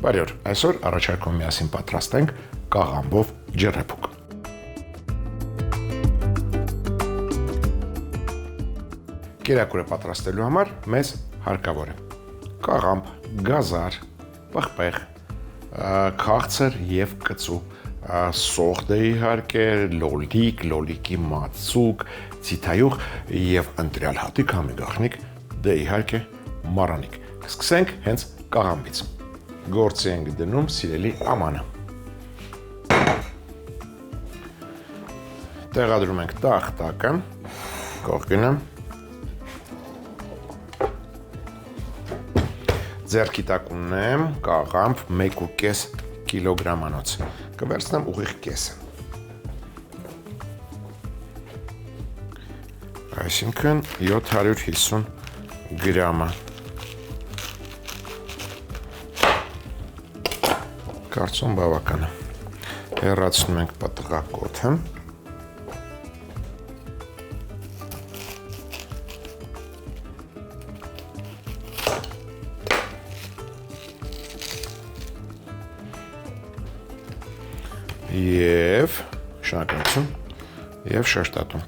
Բարի օր, այսօր առաջարկում միասին պատրաստենք կաղամբով ջեռեփուկ։ Կերակուրը պատրաստելու համար մեզ հարկավոր է կաղամբ, գազար, պղպեղ, քաղցր եւ կծու, սոխտ է իհարկե, լոլիկ, լոլիկի մածուկ, ցիթայուղ եւ ընտրյալ հատիկ համի գախնիկ, դե իհարկե մարանիկ։ Սկսենք հենց կաղամբից։ Գործի ենք դնում սիրելի ամանը։ Տեղադրում ենք տախտակը, կողքինը։ Ձեռքի տակ ունեմ կաղամբ 1.5 կիլոգրամանոց։ Կվերցնեմ ուղիղ կեսը։ Այսինքն 750 գրամը։ Կարծում բավական է։ Հեռացնում ենք պատղակոթը։ Եվ շնորհակալություն եւ շեշտատում։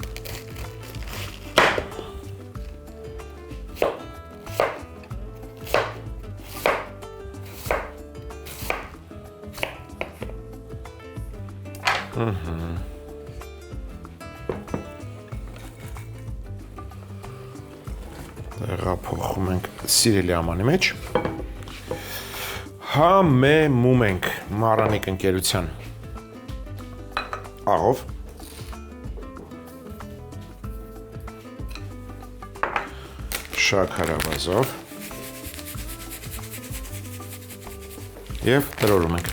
Տեղափոխում ենք սիրելի ամանի մեջ։ Համեմում ենք մարանիկ ընկերության աղով, շաքարավազով եւ տրորում ենք։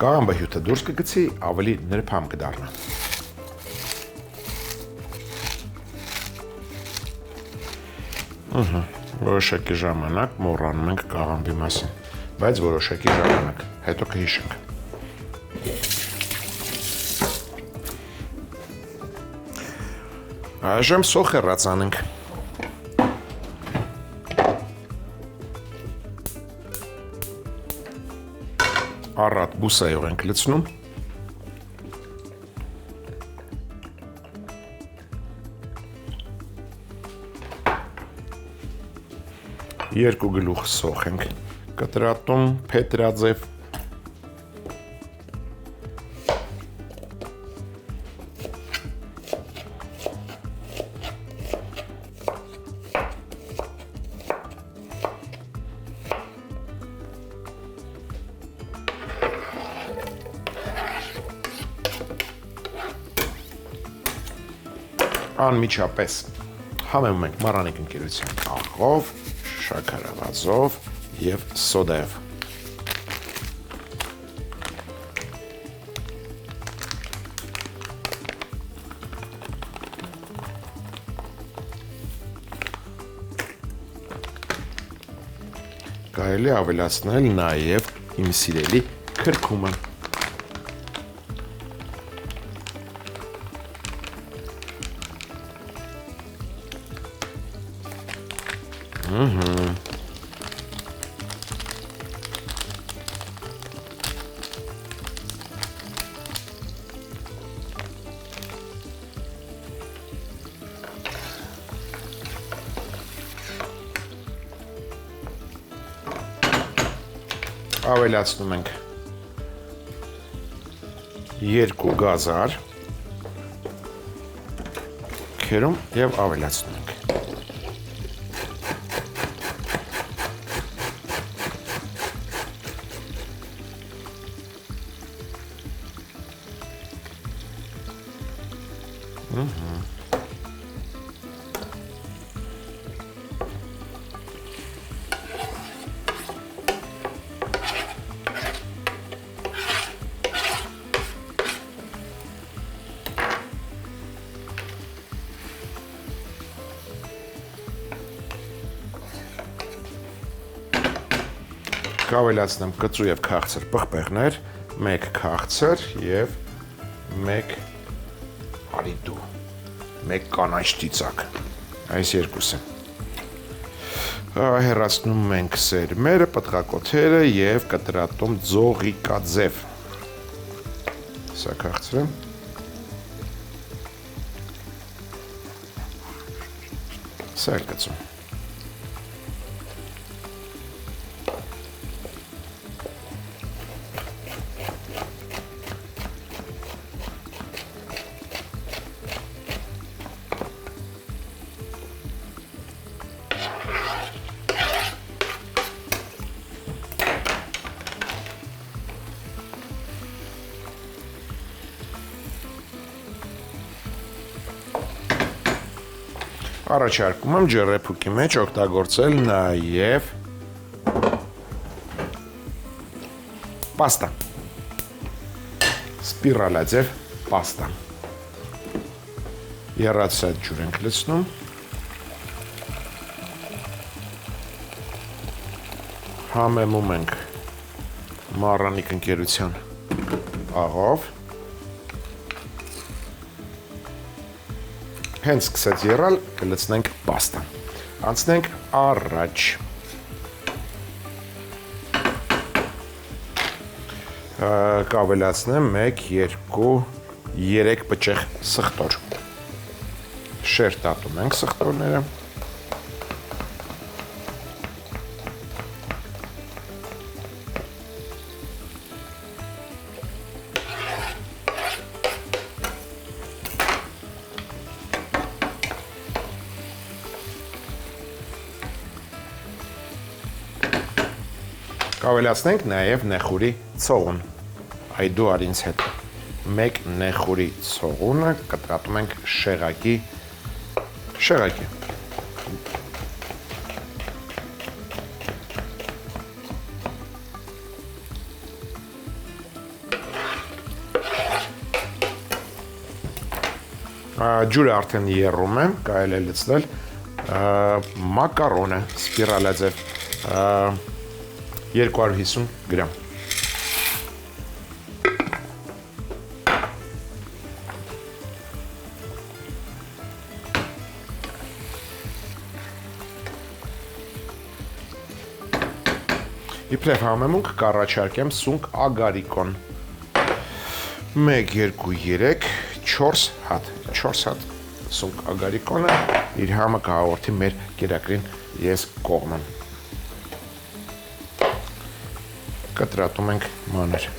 Կաղամբը հյութը դուրս կգցի, ավելի նրբամ կդառնա։ Որոշակի ժամանակ մոռանում ենք կաղամբի մասին, բայց որոշակի ժամանակ, հետո կհիշենք։ Այժմ սոխ հեռացանենք։ Առատ բուսայով ենք լցնում։ Երկու գլուխ սոխ ենք կտրատում փետրաձև։ Անմիջապես համեմում ենք մարանիկ ընկերության աղով, շաքարավազով եւ սոդայով։ Կարելի է ավելացնել նաեւ իմ սիրելի քրքումը։ Ավելացնում ենք 2 գազար, քերում եւ ավելացնում ենք։ Կավելացնեմ կծու եւ քաղցր պղպեղներ, 1 քաղցր եւ 1 արիդու, 1 կանաչ ծիծակ, այս երկուսը։ Հեռացնում ենք սերմերը, պտղակոթերը և կտրատում ձողիկաձև։ Սա քաղցրեմ։ Սա էլ կծում։ Առաջարկում եմ ջեռեփուկի մեջ օգտագործել նաև պաստա, սպիրալաձև պաստա։ Եռացած ջուր ենք լցնում։ Համեմում ենք մառանիկ ընկերության աղով։ Հենց սկսեց եռալ, կլցնենք պաստա։ Անցնենք առաջ։ Կավելացնեմ 1, 2, 3 պճեղ սխտոր։ Շերտատում ենք սխտորները։ Կավելացնենք նաև նեխուրի ցողուն, այդու արինց հետ։ Մեկ նեխուրի ցողունը կտրատում ենք շեղակի։ Ջուրը արդեն եռում է, կարելի է լցնել մակարոնը սպիրալաձև 250 գրամ։ Իբրև համեմունք կառաջարկեմ սունկ ագարիկոն։ 1, 2, 3, 4 հատ։ 4 հատ սունկ ագարիկոնը իր համը կհաղորդի մեր կերակրին ես կողմը։ Կտրատում ենք մանր։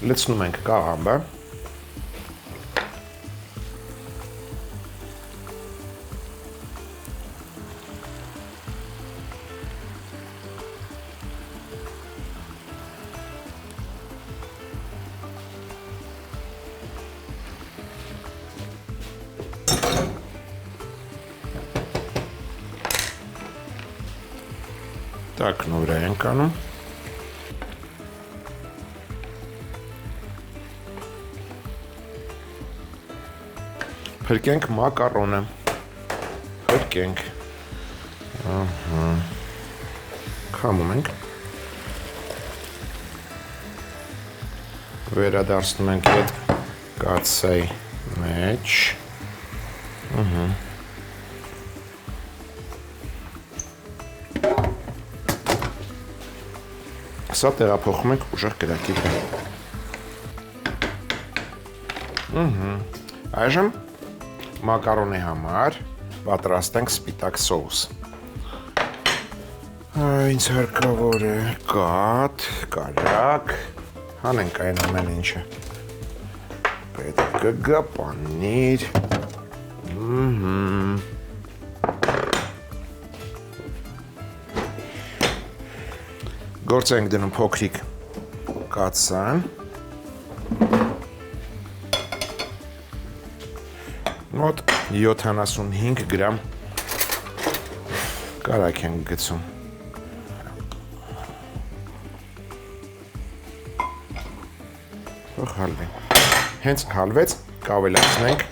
Լցնում ենք կաղամբը։ Տակն վրա ենք անում։ Փրկենք մակարոնը, փրկենք, քամում ենք, վերադարձնում ենք այդ կաթսայի մեջ, Սա տեղափոխում ենք ուժեղ կրակի վրա։ Այժմ մակարոնի համար պատրաստենք սպիտակ սոուս։ Ինձ հարկավոր է կաթ, կարակ, հանենք այն ամեն ինչը։ Պետք կգա պանիր։ Գործ ենք դնում փոքրիկ կաթսան։ Մոտ 75 գրամ կարագ ենք գցում։ Թող հալվի։ Հենց հալվեց, կավելացնենք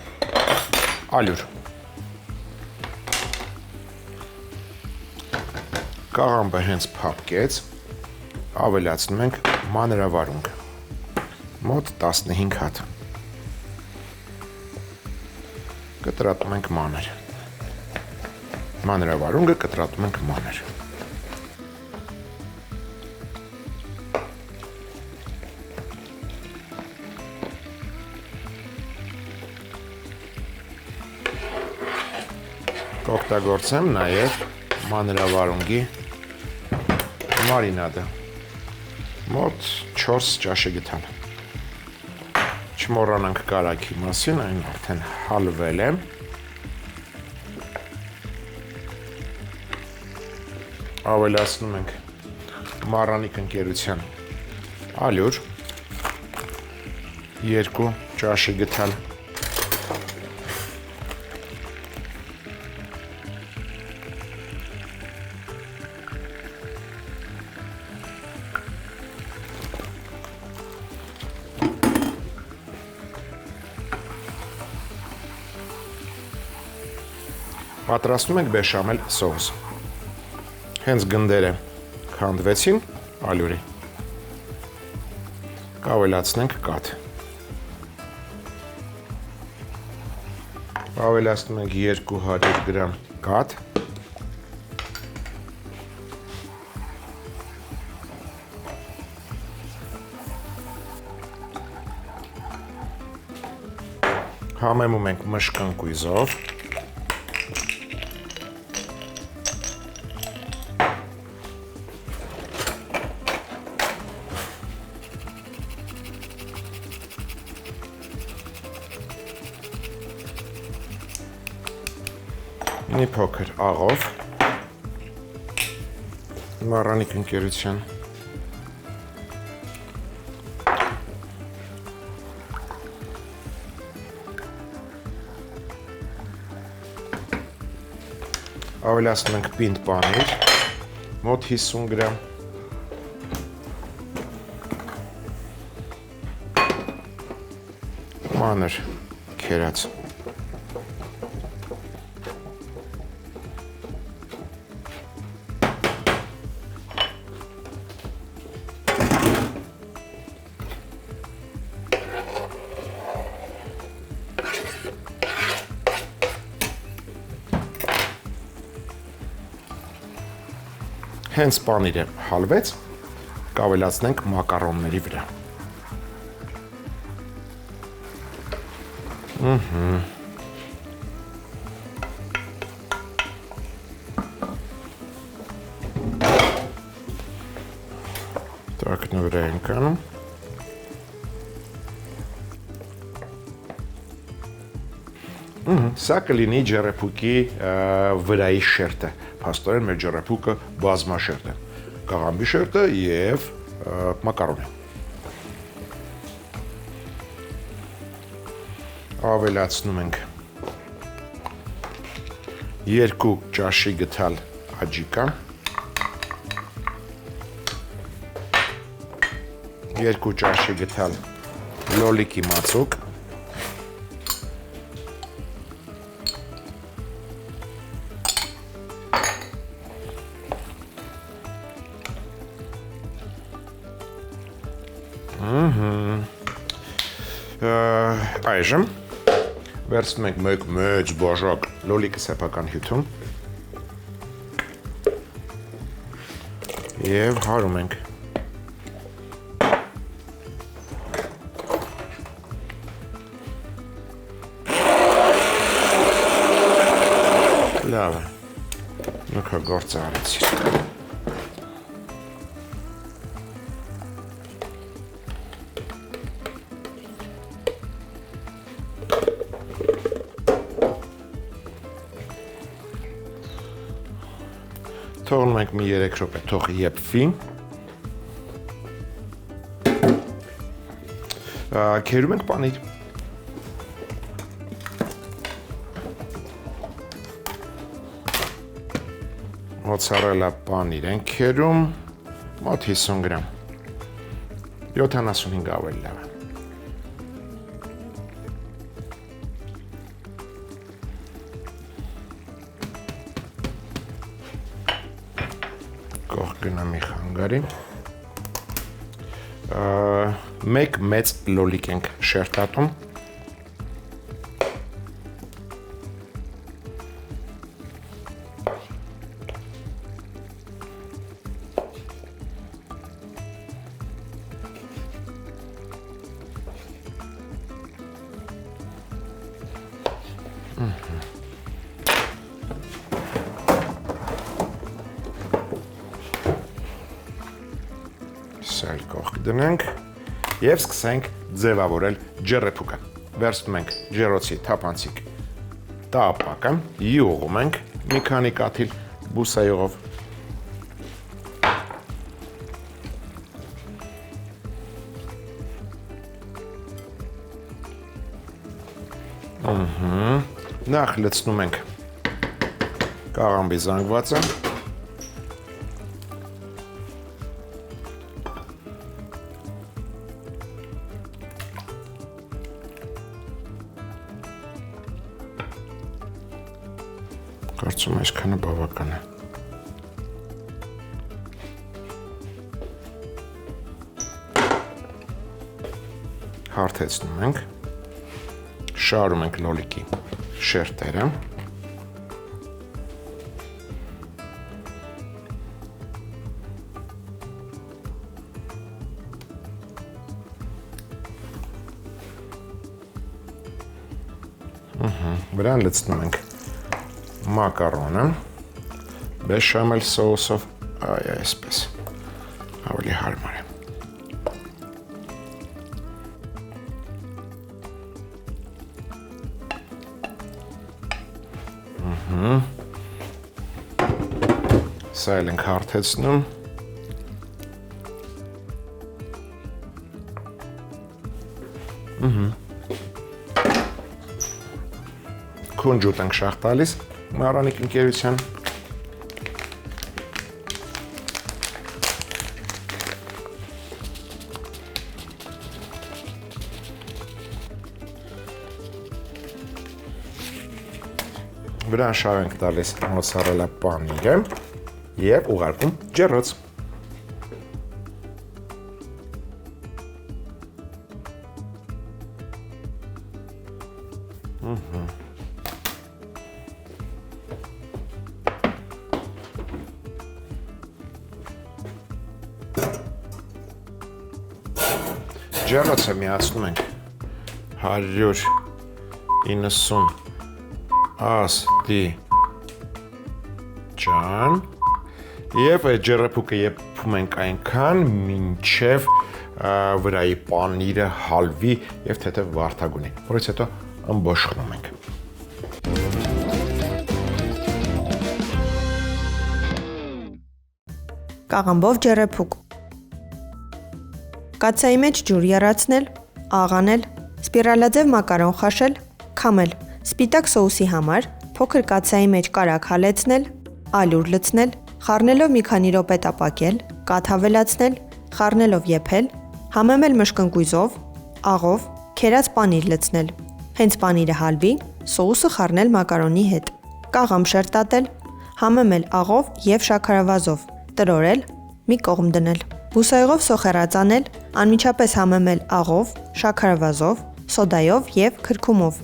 ալյուր։ Կաղամբը հենց փափկեց, ավելացնում ենք մանրավարունգ։ Մոտ 15 հատ։ Կտրատում ենք մանր։ Մանրավարունգը կտրատում ենք մանր։ Կօգտագործեմ նաև մանրավարունգի մարինադը։ Մոտ 4 ճաշի գթալ։ Չմոռանանք կարագի մասին, այն արդեն հալվել է։ Ավելացնում ենք մառանիկ ընկերության ալյուր, 2 ճաշի գթալ։ Պատրաստում ենք բեշամել սոուս։ Հենց գնդերը քանդվեցին ալյուրի։ Կավելացնենք կաթ։ Ավելացնում ենք 200 գրամ կաթ։ Համեմում ենք մշկընկույզով։ Մի փոքր աղով, մառանիկ ընկերության, ավելացնում ենք պինդ պանիր, մոտ 50 գրամ, մանր քերած, հենց պանիրը հալվեց, կավելացնենք մակարոնների վրա։ Տակնը վրա ենք անում։ Սա կլինի ջեռեփուկի վրայի շերտը, փաստորեն մեր ջեռեփուկը բազմաշերտ է, կաղամբի շերտը և մակարոնը։ Ավելացնում ենք 2 ճաշի գթալ աջիկա, 2 ճաշի գթալ լոլիկի մածուկ, այժմ վերցնում ենք մեկ մեծ բաժակ լոլիկը սեփական հյութում և հարում ենք։ Լավ է, նոքա գործը արեցիր։ Թողնում ենք մի 3 րոպե, թող եփվի, Քերում ենք պանիր։ Մոցարելա պանիր ենք քերում, մոտ 50 գրամ, 75 ավելի լավ է։ Կողք գնա մի խանգարի։ Մեկ մեծ լոլիկ ենք շերտատում։ Սայլ կողք դնենք և սկսենք ձևավորել ջեռեփուկը։ Վերցնում ենք ջեռոցի թափանցիկ տապակը, յուղում ենք մի քանի կաթիլ բուսայուղով։ Նախ լցնում ենք կաղամբի զանգվածը։ Կարծում այսքանը բավական է։ Հարթեցնում ենք, շարում ենք լոլիկի շերտերը։ Վրան լցնում ենք մակարոնը, բեշամել սոուսով, այսպես, ավելի հարմար է։ Սա էլ ենք հարթեցնում։ Քունջուտ ենք շաղ տալիս Մարանիկ ընկերության։ Վրան շաղ ենք տալիս մոցարելա պանիրը և ուղարկում ջեռոց։ Ջեռոցը միացնում ենք 190 աստիճան և այդ ջեռեփուկը եփում ենք այնքան, մինչև վրայի պանիրը հալվի և թեթև վարդագույնի, որից հետո ըմբոշխնում ենք։ Կաղամբով ջեռեփուկ։ Կաթսայի մեջ ջուր եռացնել, աղանել, սպիրալաձև մակարոն խաշել, քամել։ Սպիտակ սոուսի համար փոքր կաթսայի մեջ կարագ հալեցնել, ալյուր լցնել, խառնելով մի քանի րոպե տապակել, կաթ ավելացնել, խառնելով եփել, համեմել մշկընկույզով, աղով, քերած պանիր լցնել։ Հենց պանիրը հալվի, սոուսը խառնել մակարոնի հետ։ Կաղամբ շերտատել, համեմել աղով և շաքարավազով, տրորել, մի կողմ դնել։ Բուսայուղով սոխեռածանել, անմիջապես համեմել աղով, շաքարավազով, սոդայով և քրքումով։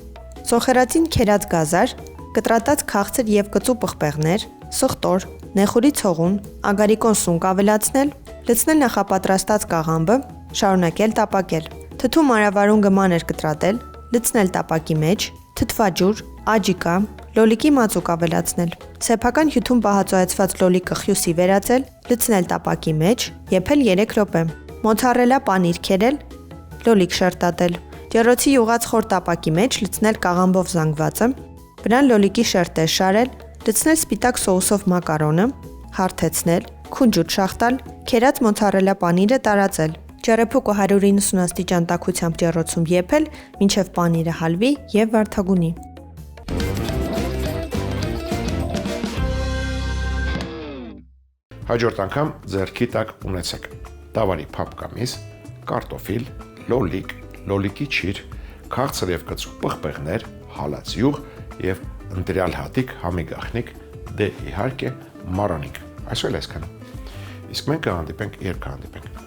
Սոխեռածին քերած գազար, կտրատած քաղցր և կծու պղպեղներ, սխտոր, նեխուրի ցողուն, ագարիկոն սունկ ավելացնել, լցնել նախապատրաստած կաղամբը, շարունակել տապակել։ Թթու մանրավարունգը մանր կտրատել, լցնել տապակի մեջ, թթվաջուր, աջիկա, լոլիկի մածուկ ավելացնել։ Սեփական հյութում պահածոյացված լոլիկը խյուսի վերածել, լցնել տապակի մեջ, եփել 3 րոպե։ Մոցարելա պանիր քերել, լոլիկ շերտատել։ Ջեռոցի յուղած խոր տապակի մեջ լցնել կաղամբով զանգվածը, վրան լոլիկի շերտեր շարել, լցնել սպիտակ սոուսով մակարոնը, հարթեցնել, քունջուտ շաղ տալ, քերած մոցարելա պանիրը տարածել։ Ճարեփուկը 190 աստիճան տաքությամբ ջեռոցում եփել, մինչև պանիրը հալվի եւ վարդագունի։ Հաջորդ անգամ ձեռքի տակ ունեցեք տավարի փափկամիս, կարտոֆիլ, լոլիկ, լոլիկի ճիր, քաղցր եւ կծու պղպեղներ, հալած յուղ եւ ընտրյալ հատիկ համի գաղտնիք, դե իհարկե մարանիկ։ Այսօր այսքան։ Իսկ մենք կհանդիպենք, երբ կհանդիպենք։